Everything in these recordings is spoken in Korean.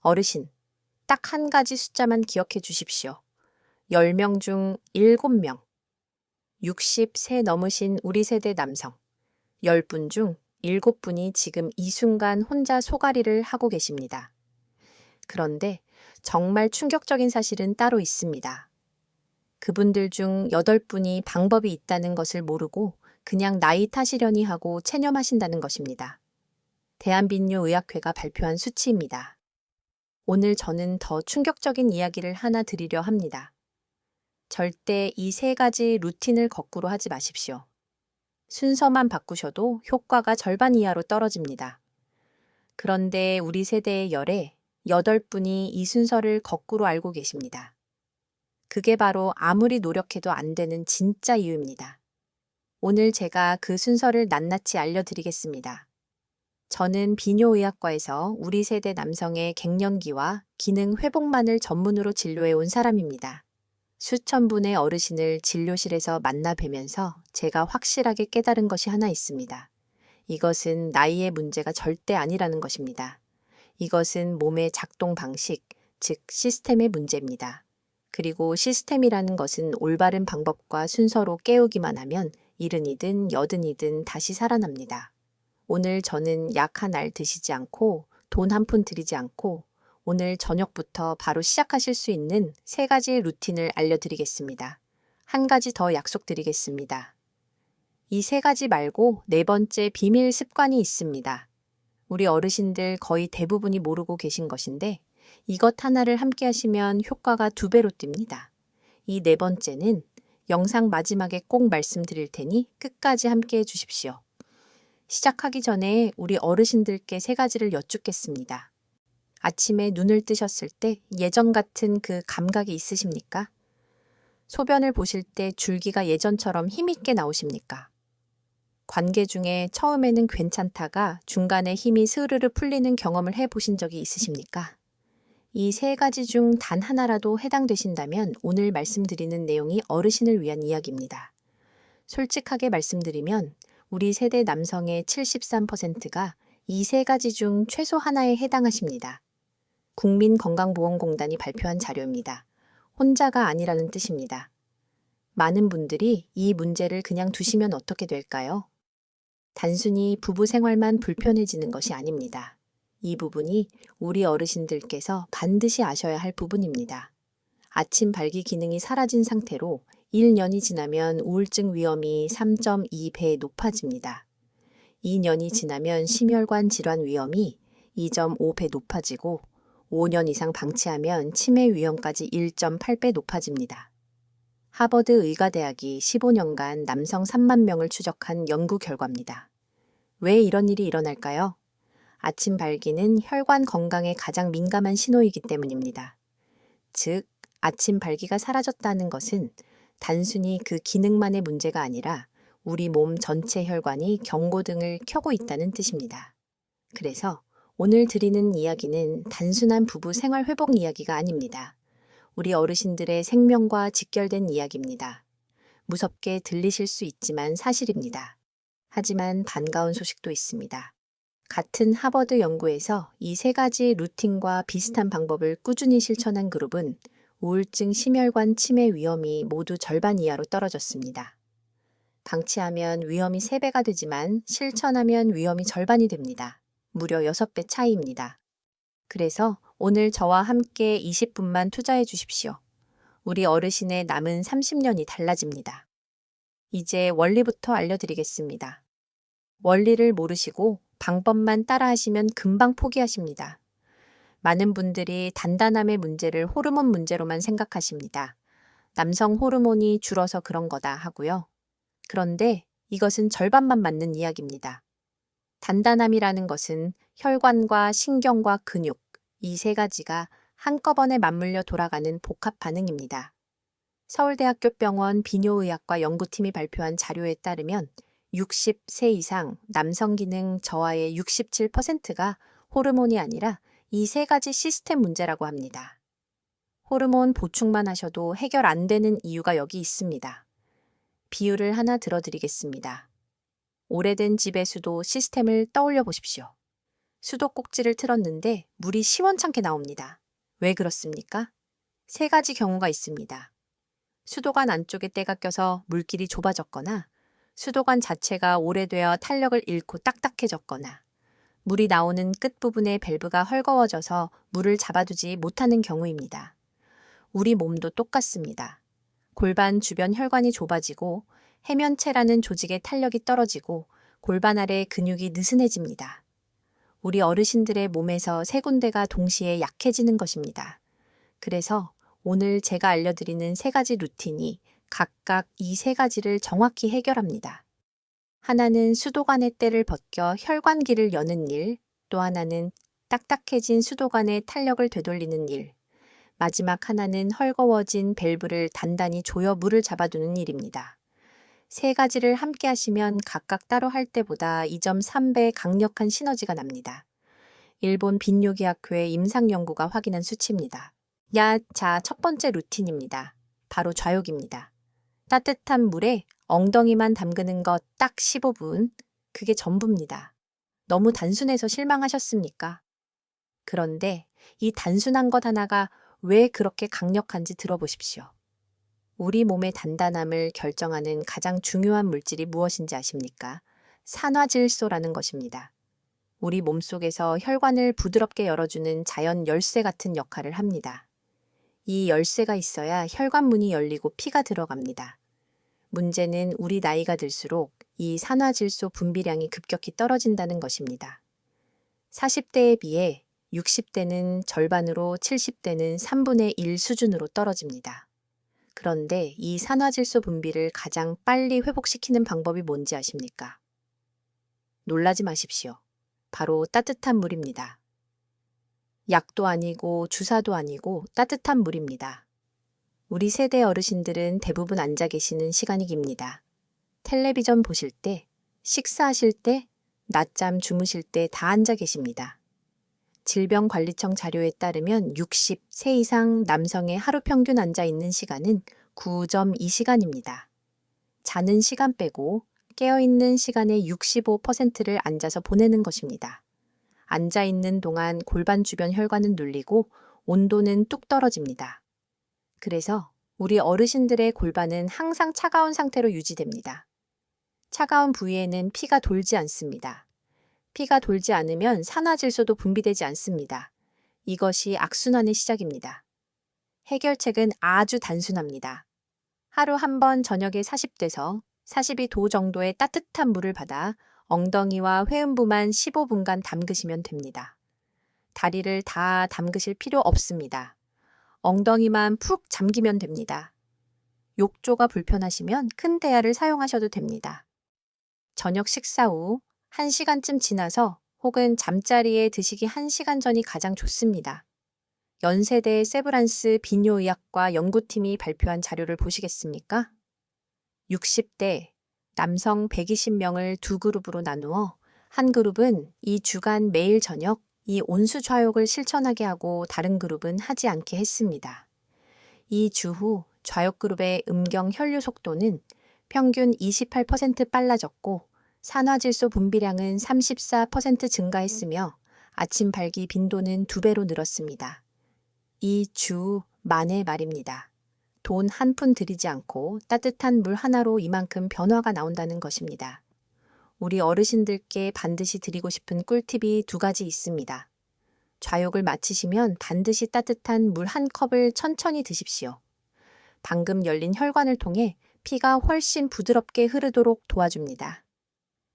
어르신, 딱 한 가지 숫자만 기억해 주십시오. 10명 중 7명, 60세 넘으신 우리 세대 남성, 10분 중 7분이 지금 이 순간 혼자 소가리를 하고 계십니다. 그런데 정말 충격적인 사실은 따로 있습니다. 그분들 중 8분이 방법이 있다는 것을 모르고 그냥 나이 탓이려니 하고 체념하신다는 것입니다. 대한빈뇨의학회가 발표한 수치입니다. 오늘 저는 더 충격적인 이야기를 하나 드리려 합니다. 절대 이 3가지 루틴을 거꾸로 하지 마십시오. 순서만 바꾸셔도 효과가 절반 이하로 떨어집니다. 그런데 우리 세대의 열에 8분이 이 순서를 거꾸로 알고 계십니다. 그게 바로 아무리 노력해도 안 되는 진짜 이유입니다. 오늘 제가 그 순서를 낱낱이 알려드리겠습니다. 저는 비뇨의학과에서 우리 세대 남성의 갱년기와 기능 회복만을 전문으로 진료해 온 사람입니다. 수천 분의 어르신을 진료실에서 만나 뵈면서 제가 확실하게 깨달은 것이 하나 있습니다. 이것은 나이의 문제가 절대 아니라는 것입니다. 이것은 몸의 작동 방식, 즉 시스템의 문제입니다. 그리고 시스템이라는 것은 올바른 방법과 순서로 깨우기만 하면 일흔이든 여든이든 다시 살아납니다. 오늘 저는 약 한 알 드시지 않고 돈 한 푼 들이지 않고 오늘 저녁부터 바로 시작하실 수 있는 3가지 루틴을 알려드리겠습니다. 한 가지 더 약속드리겠습니다. 이 3가지 말고 4번째 비밀 습관이 있습니다. 우리 어르신들 거의 대부분이 모르고 계신 것인데 이것 하나를 함께 하시면 효과가 2배로 뜁니다. 이 4번째는 영상 마지막에 꼭 말씀드릴 테니 끝까지 함께 해주십시오. 시작하기 전에 우리 어르신들께 3가지를 여쭙겠습니다. 아침에 눈을 뜨셨을 때 예전 같은 그 감각이 있으십니까? 소변을 보실 때 줄기가 예전처럼 힘있게 나오십니까? 관계 중에 처음에는 괜찮다가 중간에 힘이 스르르 풀리는 경험을 해보신 적이 있으십니까? 이 3가지 중 단 하나라도 해당되신다면 오늘 말씀드리는 내용이 어르신을 위한 이야기입니다. 솔직하게 말씀드리면 우리 세대 남성의 73%가 이 3가지 중 최소 하나에 해당하십니다. 국민건강보험공단이 발표한 자료입니다. 혼자가 아니라는 뜻입니다. 많은 분들이 이 문제를 그냥 두시면 어떻게 될까요? 단순히 부부 생활만 불편해지는 것이 아닙니다. 이 부분이 우리 어르신들께서 반드시 아셔야 할 부분입니다. 아침 발기 기능이 사라진 상태로 1년이 지나면 우울증 위험이 3.2배 높아집니다. 2년이 지나면 심혈관 질환 위험이 2.5배 높아지고 5년 이상 방치하면 치매 위험까지 1.8배 높아집니다. 하버드 의과대학이 15년간 남성 3만 명을 추적한 연구 결과입니다. 왜 이런 일이 일어날까요? 아침 발기는 혈관 건강에 가장 민감한 신호이기 때문입니다. 즉, 아침 발기가 사라졌다는 것은 단순히 그 기능만의 문제가 아니라 우리 몸 전체 혈관이 경고등을 켜고 있다는 뜻입니다. 그래서 오늘 드리는 이야기는 단순한 부부 생활 회복 이야기가 아닙니다. 우리 어르신들의 생명과 직결된 이야기입니다. 무섭게 들리실 수 있지만 사실입니다. 하지만 반가운 소식도 있습니다. 같은 하버드 연구에서 이 3가지 루틴과 비슷한 방법을 꾸준히 실천한 그룹은 우울증, 심혈관 치매 위험이 모두 절반 이하로 떨어졌습니다. 방치하면 위험이 3배가 되지만 실천하면 위험이 절반이 됩니다. 무려 6배 차이입니다. 그래서 오늘 저와 함께 20분만 투자해 주십시오. 우리 어르신의 남은 30년이 달라집니다. 이제 원리부터 알려드리겠습니다. 원리를 모르시고 방법만 따라하시면 금방 포기하십니다. 많은 분들이 단단함의 문제를 호르몬 문제로만 생각하십니다. 남성 호르몬이 줄어서 그런 거다 하고요. 그런데 이것은 절반만 맞는 이야기입니다. 단단함이라는 것은 혈관과 신경과 근육, 이 3가지가 한꺼번에 맞물려 돌아가는 복합 반응입니다. 서울대학교 병원 비뇨의학과 연구팀이 발표한 자료에 따르면 60세 이상 남성 기능 저하의 67%가 호르몬이 아니라 이 3가지 시스템 문제라고 합니다. 호르몬 보충만 하셔도 해결 안 되는 이유가 여기 있습니다. 비유를 하나 들어드리겠습니다. 오래된 집의 수도 시스템을 떠올려 보십시오. 수도꼭지를 틀었는데 물이 시원찮게 나옵니다. 왜 그렇습니까? 세 가지 경우가 있습니다. 수도관 안쪽에 때가 껴서 물길이 좁아졌거나 수도관 자체가 오래되어 탄력을 잃고 딱딱해졌거나 물이 나오는 끝부분의 밸브가 헐거워져서 물을 잡아두지 못하는 경우입니다. 우리 몸도 똑같습니다. 골반 주변 혈관이 좁아지고 해면체라는 조직의 탄력이 떨어지고 골반 아래 근육이 느슨해집니다. 우리 어르신들의 몸에서 세 군데가 동시에 약해지는 것입니다. 그래서 오늘 제가 알려드리는 세 가지 루틴이 각각 이 세 가지를 정확히 해결합니다. 하나는 수도관의 때를 벗겨 혈관기를 여는 일, 또 하나는 딱딱해진 수도관의 탄력을 되돌리는 일, 마지막 하나는 헐거워진 밸브를 단단히 조여 물을 잡아두는 일입니다. 세 가지를 함께 하시면 각각 따로 할 때보다 2.3배 강력한 시너지가 납니다. 일본 빈뇨기학회 임상연구가 확인한 수치입니다. 자, 첫 번째 루틴입니다. 바로 좌욕입니다. 따뜻한 물에 엉덩이만 담그는 것 딱 15분, 그게 전부입니다. 너무 단순해서 실망하셨습니까? 그런데 이 단순한 것 하나가 왜 그렇게 강력한지 들어보십시오. 우리 몸의 단단함을 결정하는 가장 중요한 물질이 무엇인지 아십니까? 산화질소라는 것입니다. 우리 몸속에서 혈관을 부드럽게 열어주는 자연 열쇠 같은 역할을 합니다. 이 열쇠가 있어야 혈관문이 열리고 피가 들어갑니다. 문제는 우리 나이가 들수록 이 산화질소 분비량이 급격히 떨어진다는 것입니다. 40대에 비해 60대는 절반으로 70대는 3분의 1 수준으로 떨어집니다. 그런데 이 산화질소 분비를 가장 빨리 회복시키는 방법이 뭔지 아십니까? 놀라지 마십시오. 바로 따뜻한 물입니다. 약도 아니고 주사도 아니고 따뜻한 물입니다. 우리 세대 어르신들은 대부분 앉아 계시는 시간이 깁니다. 텔레비전 보실 때, 식사하실 때, 낮잠 주무실 때 다 앉아 계십니다. 질병관리청 자료에 따르면 60세 이상 남성의 하루 평균 앉아 있는 시간은 9.2시간입니다. 자는 시간 빼고 깨어있는 시간의 65%를 앉아서 보내는 것입니다. 앉아 있는 동안 골반 주변 혈관은 눌리고 온도는 뚝 떨어집니다. 그래서 우리 어르신들의 골반은 항상 차가운 상태로 유지됩니다. 차가운 부위에는 피가 돌지 않습니다. 피가 돌지 않으면 산화질소도 분비되지 않습니다. 이것이 악순환의 시작입니다. 해결책은 아주 단순합니다. 하루 한 번 저녁에 40도에서 42도 정도의 따뜻한 물을 받아 엉덩이와 회음부만 15분간 담그시면 됩니다. 다리를 다 담그실 필요 없습니다. 엉덩이만 푹 잠기면 됩니다. 욕조가 불편하시면 큰 대야를 사용하셔도 됩니다. 저녁 식사 후 1시간쯤 지나서 혹은 잠자리에 드시기 1시간 전이 가장 좋습니다. 연세대 세브란스 비뇨의학과 연구팀이 발표한 자료를 보시겠습니까? 60대 남성 120명을 두 그룹으로 나누어 한 그룹은 이 주간 매일 저녁 이 온수 좌욕을 실천하게 하고 다른 그룹은 하지 않게 했습니다. 이 주 후 좌욕 그룹의 음경 혈류 속도는 평균 28% 빨라졌고 산화질소 분비량은 34% 증가했으며 아침 발기 빈도는 2배로 늘었습니다. 이 주 만의 말입니다. 돈 한 푼 들이지 않고 따뜻한 물 하나로 이만큼 변화가 나온다는 것입니다. 우리 어르신들께 반드시 드리고 싶은 꿀팁이 2가지 있습니다. 좌욕을 마치시면 반드시 따뜻한 물 한 컵을 천천히 드십시오. 방금 열린 혈관을 통해 피가 훨씬 부드럽게 흐르도록 도와줍니다.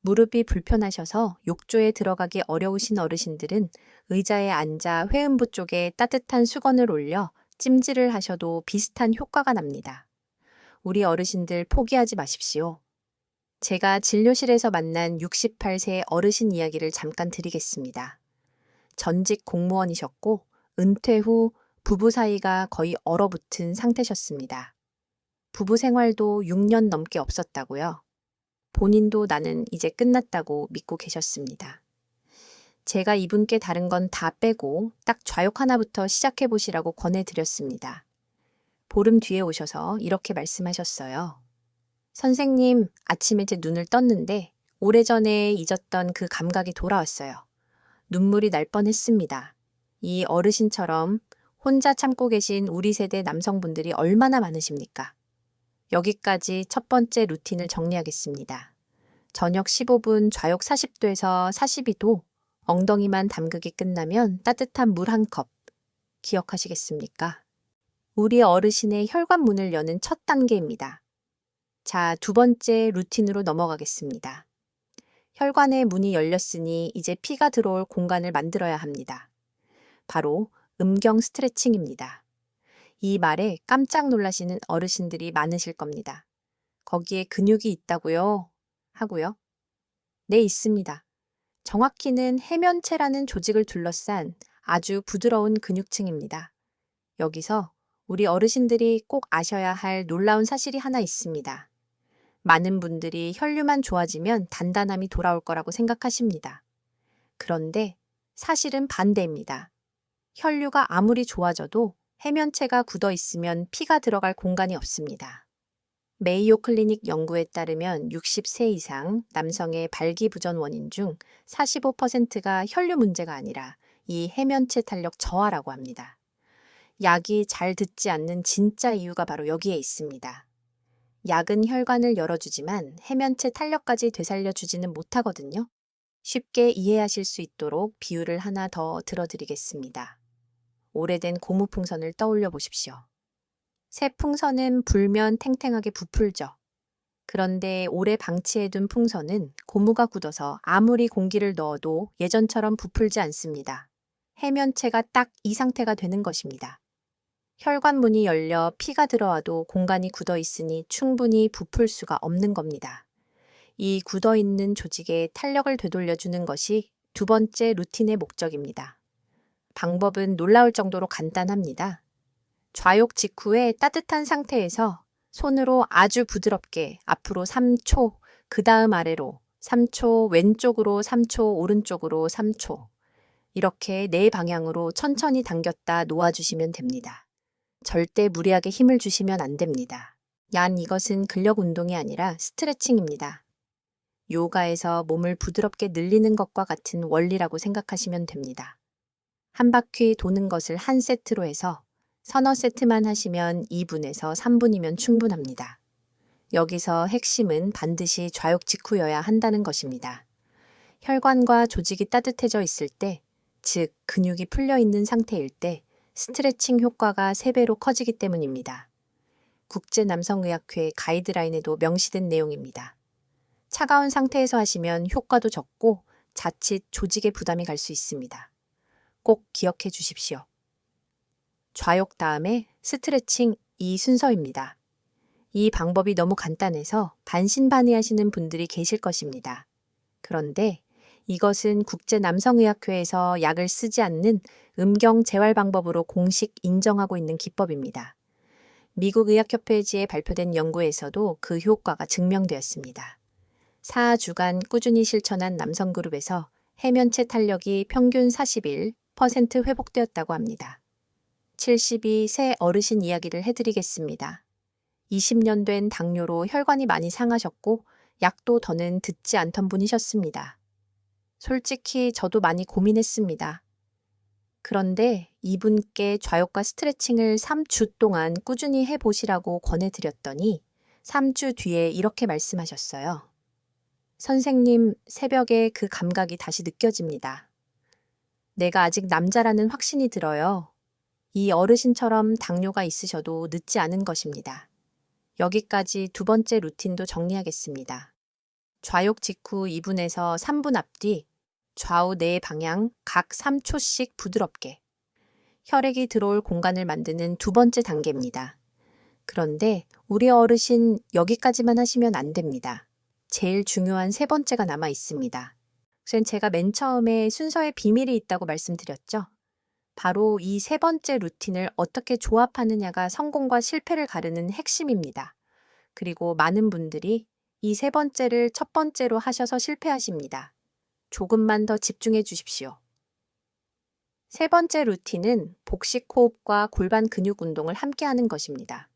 무릎이 불편하셔서 욕조에 들어가기 어려우신 어르신들은 의자에 앉아 회음부 쪽에 따뜻한 수건을 올려 찜질을 하셔도 비슷한 효과가 납니다. 우리 어르신들 포기하지 마십시오. 제가 진료실에서 만난 68세 어르신 이야기를 잠깐 드리겠습니다. 전직 공무원이셨고 은퇴 후 부부 사이가 거의 얼어붙은 상태셨습니다. 부부 생활도 6년 넘게 없었다고요. 본인도 나는 이제 끝났다고 믿고 계셨습니다. 제가 이분께 다른 건 다 빼고 딱 좌욕 하나부터 시작해 보시라고 권해드렸습니다. 보름 뒤에 오셔서 이렇게 말씀하셨어요. 선생님, 아침에 제 눈을 떴는데 오래전에 잊었던 그 감각이 돌아왔어요. 눈물이 날 뻔했습니다. 이 어르신처럼 혼자 참고 계신 우리 세대 남성분들이 얼마나 많으십니까? 여기까지 첫 번째 루틴을 정리하겠습니다. 저녁 15분 좌욕 40도에서 42도, 엉덩이만 담그기 끝나면 따뜻한 물 한 컵. 기억하시겠습니까? 우리 어르신의 혈관 문을 여는 첫 단계입니다. 자, 두 번째 루틴으로 넘어가겠습니다. 혈관의 문이 열렸으니 이제 피가 들어올 공간을 만들어야 합니다. 바로 음경 스트레칭입니다. 이 말에 깜짝 놀라시는 어르신들이 많으실 겁니다. 거기에 근육이 있다고요? 하고요. 네, 있습니다. 정확히는 해면체라는 조직을 둘러싼 아주 부드러운 근육층입니다. 여기서 우리 어르신들이 꼭 아셔야 할 놀라운 사실이 하나 있습니다. 많은 분들이 혈류만 좋아지면 단단함이 돌아올 거라고 생각하십니다. 그런데 사실은 반대입니다. 혈류가 아무리 좋아져도 해면체가 굳어 있으면 피가 들어갈 공간이 없습니다. 메이오 클리닉 연구에 따르면 60세 이상 남성의 발기부전 원인 중 45%가 혈류 문제가 아니라 이 해면체 탄력 저하라고 합니다. 약이 잘 듣지 않는 진짜 이유가 바로 여기에 있습니다. 약은 혈관을 열어주지만 해면체 탄력까지 되살려주지는 못하거든요. 쉽게 이해하실 수 있도록 비유를 하나 더 들어드리겠습니다. 오래된 고무풍선을 떠올려 보십시오. 새 풍선은 불면 탱탱하게 부풀죠. 그런데 오래 방치해둔 풍선은 고무가 굳어서 아무리 공기를 넣어도 예전처럼 부풀지 않습니다. 해면체가 딱 이 상태가 되는 것입니다. 혈관 문이 열려 피가 들어와도 공간이 굳어 있으니 충분히 부풀 수가 없는 겁니다. 이 굳어 있는 조직에 탄력을 되돌려주는 것이 두 번째 루틴의 목적입니다. 방법은 놀라울 정도로 간단합니다. 좌욕 직후에 따뜻한 상태에서 손으로 아주 부드럽게 앞으로 3초, 그 다음 아래로 3초, 왼쪽으로 3초, 오른쪽으로 3초. 이렇게 네 방향으로 천천히 당겼다 놓아주시면 됩니다. 절대 무리하게 힘을 주시면 안 됩니다. 이것은 근력 운동이 아니라 스트레칭입니다. 요가에서 몸을 부드럽게 늘리는 것과 같은 원리라고 생각하시면 됩니다. 한 바퀴 도는 것을 한 세트로 해서 서너 세트만 하시면 2분에서 3분이면 충분합니다. 여기서 핵심은 반드시 좌욕 직후여야 한다는 것입니다. 혈관과 조직이 따뜻해져 있을 때, 즉 근육이 풀려 있는 상태일 때 스트레칭 효과가 3배로 커지기 때문입니다. 국제남성의학회 가이드라인에도 명시된 내용입니다. 차가운 상태에서 하시면 효과도 적고 자칫 조직에 부담이 갈 수 있습니다. 꼭 기억해 주십시오. 좌욕 다음에 스트레칭 이 순서입니다. 이 방법이 너무 간단해서 반신반의하시는 분들이 계실 것입니다. 그런데 이것은 국제남성의학회에서 약을 쓰지 않는 음경 재활 방법으로 공식 인정하고 있는 기법입니다. 미국 의학협회지에 발표된 연구에서도 그 효과가 증명되었습니다. 4주간 꾸준히 실천한 남성 그룹에서 해면체 탄력이 평균 41% 회복되었다고 합니다. 72세 어르신 이야기를 해드리겠습니다. 20년 된 당뇨로 혈관이 많이 상하셨고 약도 더는 듣지 않던 분이셨습니다. 솔직히 저도 많이 고민했습니다. 그런데 이분께 좌욕과 스트레칭을 3주 동안 꾸준히 해보시라고 권해드렸더니 3주 뒤에 이렇게 말씀하셨어요. 선생님, 새벽에 그 감각이 다시 느껴집니다. 내가 아직 남자라는 확신이 들어요. 이 어르신처럼 당뇨가 있으셔도 늦지 않은 것입니다. 여기까지 두 번째 루틴도 정리하겠습니다. 좌욕 직후 2분에서 3분 앞뒤 좌우 네 방향 각 3초씩 부드럽게 혈액이 들어올 공간을 만드는 두 번째 단계입니다. 그런데 우리 어르신 여기까지만 하시면 안 됩니다. 제일 중요한 세 번째가 남아 있습니다. 우선 제가 맨 처음에 순서에 비밀이 있다고 말씀드렸죠. 바로 이 세 번째 루틴을 어떻게 조합하느냐가 성공과 실패를 가르는 핵심입니다. 그리고 많은 분들이 이 세 번째를 첫 번째로 하셔서 실패하십니다. 조금만 더 집중해 주십시오. 세 번째 루틴은 복식 호흡과 골반 근육 운동을 함께 하는 것입니다.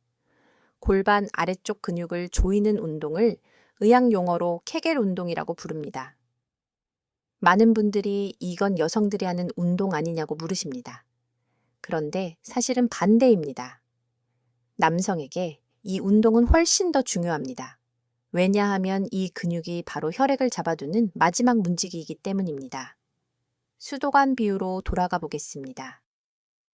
골반 아래쪽 근육을 조이는 운동을 의학 용어로 케겔 운동이라고 부릅니다. 많은 분들이 이건 여성들이 하는 운동 아니냐고 물으십니다. 그런데 사실은 반대입니다. 남성에게 이 운동은 훨씬 더 중요합니다. 왜냐하면 이 근육이 바로 혈액을 잡아두는 마지막 문지기이기 때문입니다. 수도관 비유로 돌아가 보겠습니다.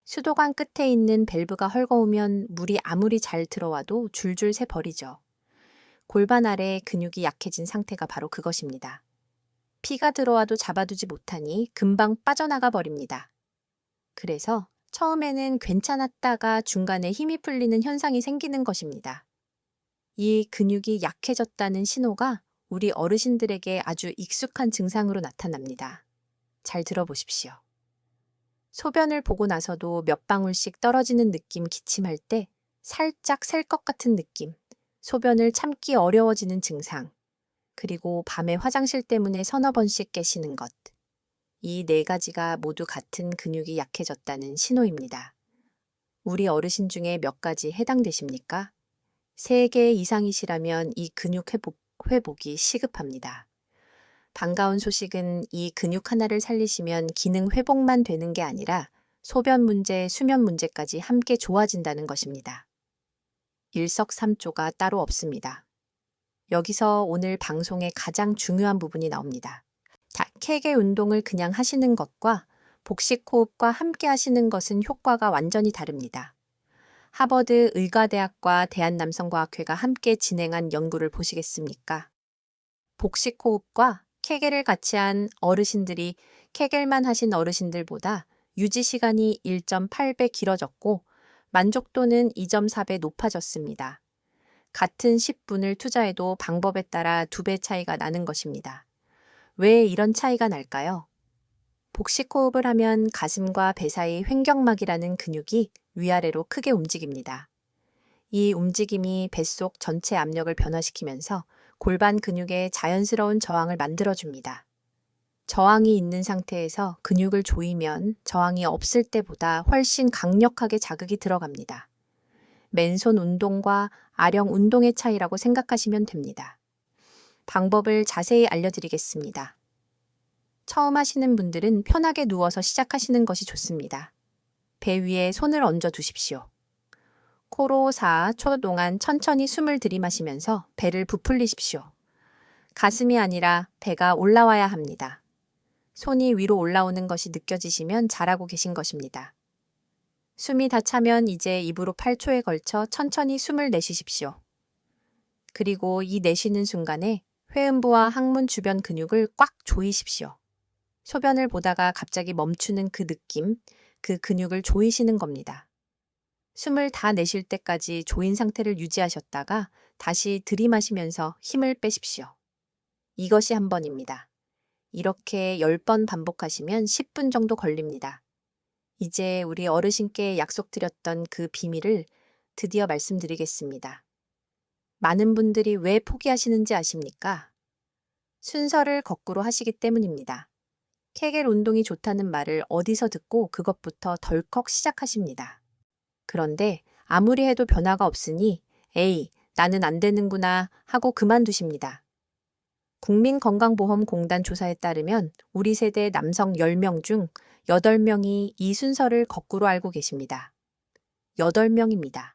수도관 끝에 있는 밸브가 헐거우면 물이 아무리 잘 들어와도 줄줄 새 버리죠. 골반 아래 근육이 약해진 상태가 바로 그것입니다. 피가 들어와도 잡아두지 못하니 금방 빠져나가 버립니다. 그래서 처음에는 괜찮았다가 중간에 힘이 풀리는 현상이 생기는 것입니다. 이 근육이 약해졌다는 신호가 우리 어르신들에게 아주 익숙한 증상으로 나타납니다. 잘 들어보십시오. 소변을 보고 나서도 몇 방울씩 떨어지는 느낌 기침할 때 살짝 셀 것 같은 느낌, 소변을 참기 어려워지는 증상, 그리고 밤에 화장실 때문에 서너 번씩 깨시는 것. 이 네 가지가 모두 같은 근육이 약해졌다는 신호입니다. 우리 어르신 중에 몇 가지 해당되십니까? 3개 이상이시라면 이 근육 회복이 시급합니다. 반가운 소식은 이 근육 하나를 살리시면 기능 회복만 되는 게 아니라 소변 문제, 수면 문제까지 함께 좋아진다는 것입니다. 일석삼조가 따로 없습니다. 여기서 오늘 방송의 가장 중요한 부분이 나옵니다. 케겔 운동을 그냥 하시는 것과 복식 호흡과 함께 하시는 것은 효과가 완전히 다릅니다. 하버드 의과대학과 대한남성과학회가 함께 진행한 연구를 보시겠습니까? 복식 호흡과 케겔을 같이 한 어르신들이 케겔만 하신 어르신들보다 유지 시간이 1.8배 길어졌고 만족도는 2.4배 높아졌습니다. 같은 10분을 투자해도 방법에 따라 2배 차이가 나는 것입니다. 왜 이런 차이가 날까요? 복식 호흡을 하면 가슴과 배 사이 횡격막이라는 근육이 위아래로 크게 움직입니다. 이 움직임이 뱃속 전체 압력을 변화시키면서 골반 근육에 자연스러운 저항을 만들어줍니다. 저항이 있는 상태에서 근육을 조이면 저항이 없을 때보다 훨씬 강력하게 자극이 들어갑니다. 맨손 운동과 아령 운동의 차이라고 생각하시면 됩니다. 방법을 자세히 알려드리겠습니다. 처음 하시는 분들은 편하게 누워서 시작하시는 것이 좋습니다. 배 위에 손을 얹어 두십시오. 코로 4초 동안 천천히 숨을 들이마시면서 배를 부풀리십시오. 가슴이 아니라 배가 올라와야 합니다. 손이 위로 올라오는 것이 느껴지시면 잘하고 계신 것입니다. 숨이 다 차면 이제 입으로 8초에 걸쳐 천천히 숨을 내쉬십시오. 그리고 이 내쉬는 순간에 회음부와 항문 주변 근육을 꽉 조이십시오. 소변을 보다가 갑자기 멈추는 그 느낌, 그 근육을 조이시는 겁니다. 숨을 다 내쉴 때까지 조인 상태를 유지하셨다가 다시 들이마시면서 힘을 빼십시오. 이것이 한 번입니다. 이렇게 10번 반복하시면 10분 정도 걸립니다. 이제 우리 어르신께 약속드렸던 그 비밀을 드디어 말씀드리겠습니다. 많은 분들이 왜 포기하시는지 아십니까? 순서를 거꾸로 하시기 때문입니다. 케겔 운동이 좋다는 말을 어디서 듣고 그것부터 덜컥 시작하십니다. 그런데 아무리 해도 변화가 없으니 에이, 나는 안 되는구나 하고 그만두십니다. 국민건강보험공단 조사에 따르면 우리 세대 남성 10명 중 8명이 이 순서를 거꾸로 알고 계십니다. 8명입니다.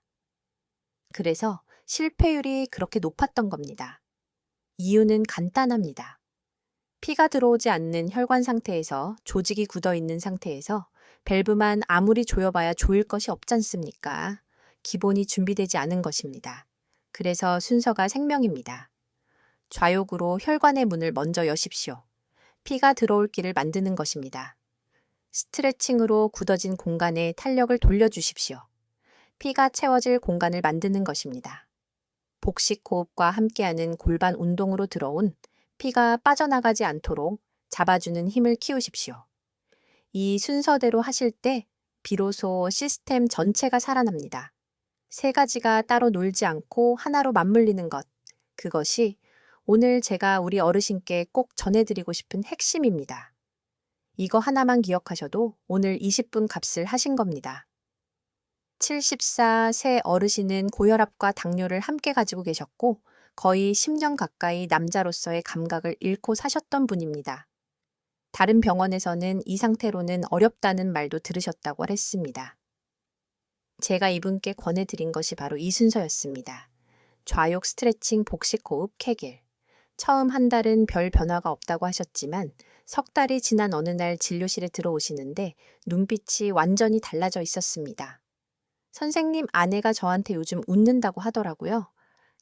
그래서 실패율이 그렇게 높았던 겁니다. 이유는 간단합니다. 피가 들어오지 않는 혈관 상태에서 조직이 굳어 있는 상태에서 밸브만 아무리 조여봐야 조일 것이 없지 않습니까? 기본이 준비되지 않은 것입니다. 그래서 순서가 생명입니다. 좌욕으로 혈관의 문을 먼저 여십시오. 피가 들어올 길을 만드는 것입니다. 스트레칭으로 굳어진 공간에 탄력을 돌려주십시오. 피가 채워질 공간을 만드는 것입니다. 복식 호흡과 함께하는 골반 운동으로 들어온 피가 빠져나가지 않도록 잡아주는 힘을 키우십시오. 이 순서대로 하실 때 비로소 시스템 전체가 살아납니다. 3가지가 따로 놀지 않고 하나로 맞물리는 것, 그것이 오늘 제가 우리 어르신께 꼭 전해드리고 싶은 핵심입니다. 이거 하나만 기억하셔도 오늘 20분 값을 하신 겁니다. 74세 어르신은 고혈압과 당뇨를 함께 가지고 계셨고 거의 10년 가까이 남자로서의 감각을 잃고 사셨던 분입니다. 다른 병원에서는 이 상태로는 어렵다는 말도 들으셨다고 했습니다. 제가 이분께 권해드린 것이 바로 이 순서였습니다. 좌욕 스트레칭, 복식 호흡, 케겔. 처음 한 달은 별 변화가 없다고 하셨지만 석 달이 지난 어느 날 진료실에 들어오시는데 눈빛이 완전히 달라져 있었습니다. 선생님, 아내가 저한테 요즘 웃는다고 하더라고요.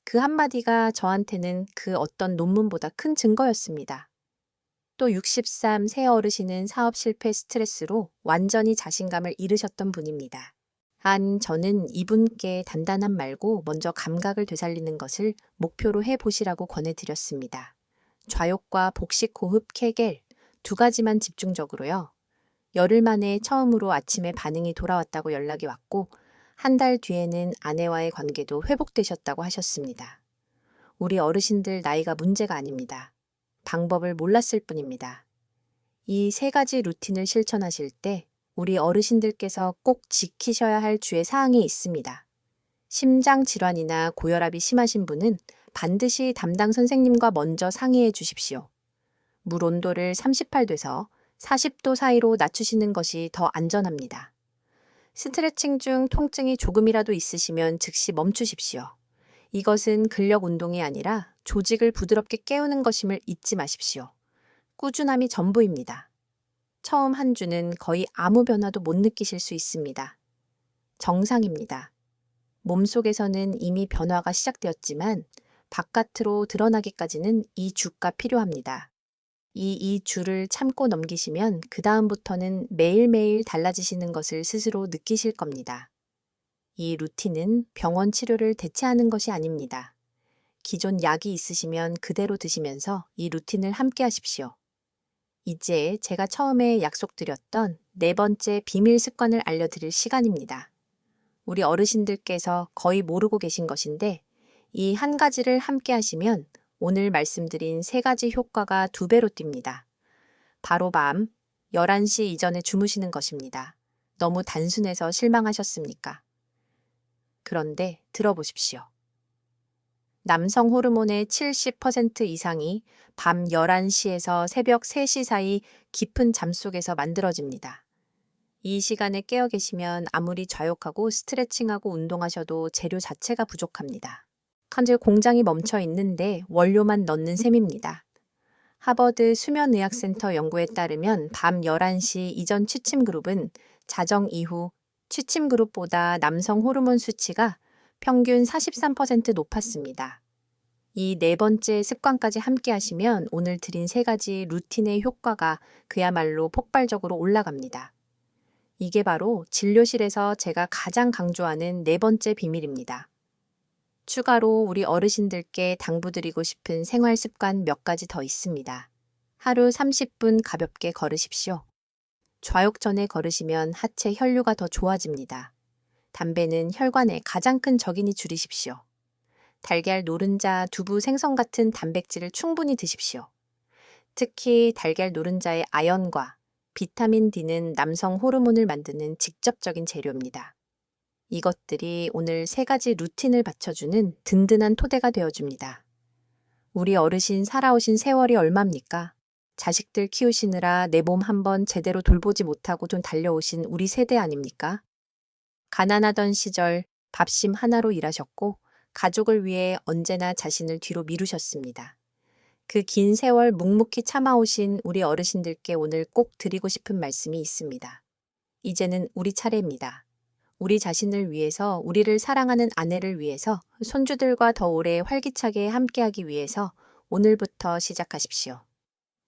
그 한마디가 저한테는 그 어떤 논문보다 큰 증거였습니다. 또 63 새 어르신은 사업 실패 스트레스로 완전히 자신감을 잃으셨던 분입니다. 저는 이분께 단단함 말고 먼저 감각을 되살리는 것을 목표로 해보시라고 권해드렸습니다. 좌욕과 복식 호흡, 케겔 두 가지만 집중적으로요. 열흘 만에 처음으로 아침에 반응이 돌아왔다고 연락이 왔고 한 달 뒤에는 아내와의 관계도 회복되셨다고 하셨습니다. 우리 어르신들 나이가 문제가 아닙니다. 방법을 몰랐을 뿐입니다. 이 세 가지 루틴을 실천하실 때 우리 어르신들께서 꼭 지키셔야 할 주의 사항이 있습니다. 심장 질환이나 고혈압이 심하신 분은 반드시 담당 선생님과 먼저 상의해 주십시오. 물 온도를 38도에서 40도 사이로 낮추시는 것이 더 안전합니다. 스트레칭 중 통증이 조금이라도 있으시면 즉시 멈추십시오. 이것은 근력 운동이 아니라 조직을 부드럽게 깨우는 것임을 잊지 마십시오. 꾸준함이 전부입니다. 처음 한 주는 거의 아무 변화도 못 느끼실 수 있습니다. 정상입니다. 몸속에서는 이미 변화가 시작되었지만 바깥으로 드러나기까지는 2주가 필요합니다. 이 2주를 참고 넘기시면 그 다음부터는 매일매일 달라지시는 것을 스스로 느끼실 겁니다. 이 루틴은 병원 치료를 대체하는 것이 아닙니다. 기존 약이 있으시면 그대로 드시면서 이 루틴을 함께 하십시오. 이제 제가 처음에 약속드렸던 네 번째 비밀 습관을 알려드릴 시간입니다. 우리 어르신들께서 거의 모르고 계신 것인데 이 한 가지를 함께 하시면 오늘 말씀드린 세 가지 효과가 2배로 뜁니다. 바로 밤 11시 이전에 주무시는 것입니다. 너무 단순해서 실망하셨습니까? 그런데 들어보십시오. 남성 호르몬의 70% 이상이 밤 11시에서 새벽 3시 사이 깊은 잠 속에서 만들어집니다. 이 시간에 깨어 계시면 아무리 좌욕하고 스트레칭하고 운동하셔도 재료 자체가 부족합니다. 한즉 공장이 멈춰 있는데 원료만 넣는 셈입니다. 하버드 수면의학센터 연구에 따르면 밤 11시 이전 취침 그룹은 자정 이후 취침 그룹보다 남성 호르몬 수치가 평균 43% 높았습니다. 이 네 번째 습관까지 함께 하시면 오늘 드린 세 가지 루틴의 효과가 그야말로 폭발적으로 올라갑니다. 이게 바로 진료실에서 제가 가장 강조하는 네 번째 비밀입니다. 추가로 우리 어르신들께 당부드리고 싶은 생활 습관 몇 가지 더 있습니다. 하루 30분 가볍게 걸으십시오. 좌욕 전에 걸으시면 하체 혈류가 더 좋아집니다. 담배는 혈관의 가장 큰 적이니 줄이십시오. 달걀, 노른자, 두부, 생선 같은 단백질을 충분히 드십시오. 특히 달걀 노른자의 아연과 비타민 D는 남성 호르몬을 만드는 직접적인 재료입니다. 이것들이 오늘 세 가지 루틴을 받쳐주는 든든한 토대가 되어줍니다. 우리 어르신 살아오신 세월이 얼마입니까? 자식들 키우시느라 내 몸 한번 제대로 돌보지 못하고 좀 달려오신 우리 세대 아닙니까? 가난하던 시절 밥심 하나로 일하셨고 가족을 위해 언제나 자신을 뒤로 미루셨습니다. 그 긴 세월 묵묵히 참아오신 우리 어르신들께 오늘 꼭 드리고 싶은 말씀이 있습니다. 이제는 우리 차례입니다. 우리 자신을 위해서, 우리를 사랑하는 아내를 위해서, 손주들과 더 오래 활기차게 함께하기 위해서 오늘부터 시작하십시오.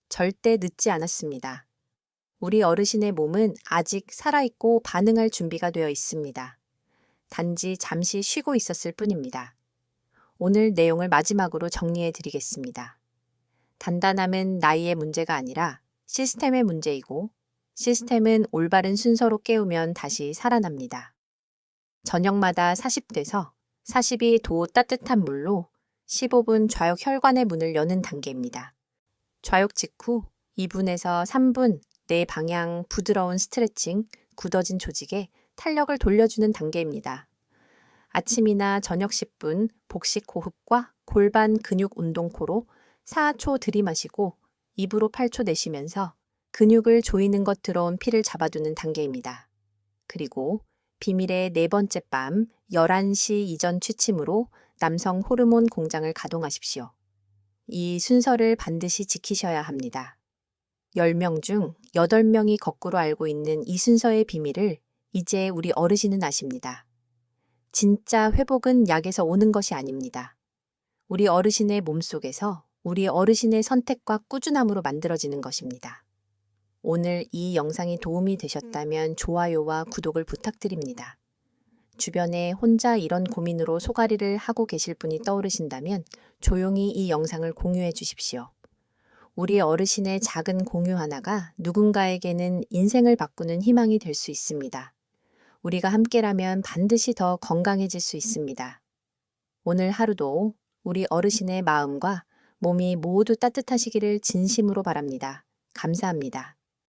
절대 늦지 않았습니다. 우리 어르신의 몸은 아직 살아있고 반응할 준비가 되어 있습니다. 단지 잠시 쉬고 있었을 뿐입니다. 오늘 내용을 마지막으로 정리해 드리겠습니다. 단단함은 나이의 문제가 아니라 시스템의 문제이고 시스템은 올바른 순서로 깨우면 다시 살아납니다. 저녁마다 40도에서 42도 따뜻한 물로 15분 좌욕 혈관의 문을 여는 단계입니다. 좌욕 직후 2분에서 3분 내 방향 부드러운 스트레칭, 굳어진 조직에 탄력을 돌려주는 단계입니다. 아침이나 저녁 10분 복식 호흡과 골반 근육 운동 코로 4초 들이마시고 입으로 8초 내쉬면서 근육을 조이는 것 들어온 피를 잡아두는 단계입니다. 그리고 비밀의 네 번째 밤 11시 이전 취침으로 남성 호르몬 공장을 가동하십시오. 이 순서를 반드시 지키셔야 합니다. 10명 중 8명이 거꾸로 알고 있는 이 순서의 비밀을 이제 우리 어르신은 아십니다. 진짜 회복은 약에서 오는 것이 아닙니다. 우리 어르신의 몸속에서 우리 어르신의 선택과 꾸준함으로 만들어지는 것입니다. 오늘 이 영상이 도움이 되셨다면 좋아요와 구독을 부탁드립니다. 주변에 혼자 이런 고민으로 소가리를 하고 계실 분이 떠오르신다면 조용히 이 영상을 공유해 주십시오. 우리 어르신의 작은 공유 하나가 누군가에게는 인생을 바꾸는 희망이 될 수 있습니다. 우리가 함께라면 반드시 더 건강해질 수 있습니다. 오늘 하루도 우리 어르신의 마음과 몸이 모두 따뜻하시기를 진심으로 바랍니다. 감사합니다.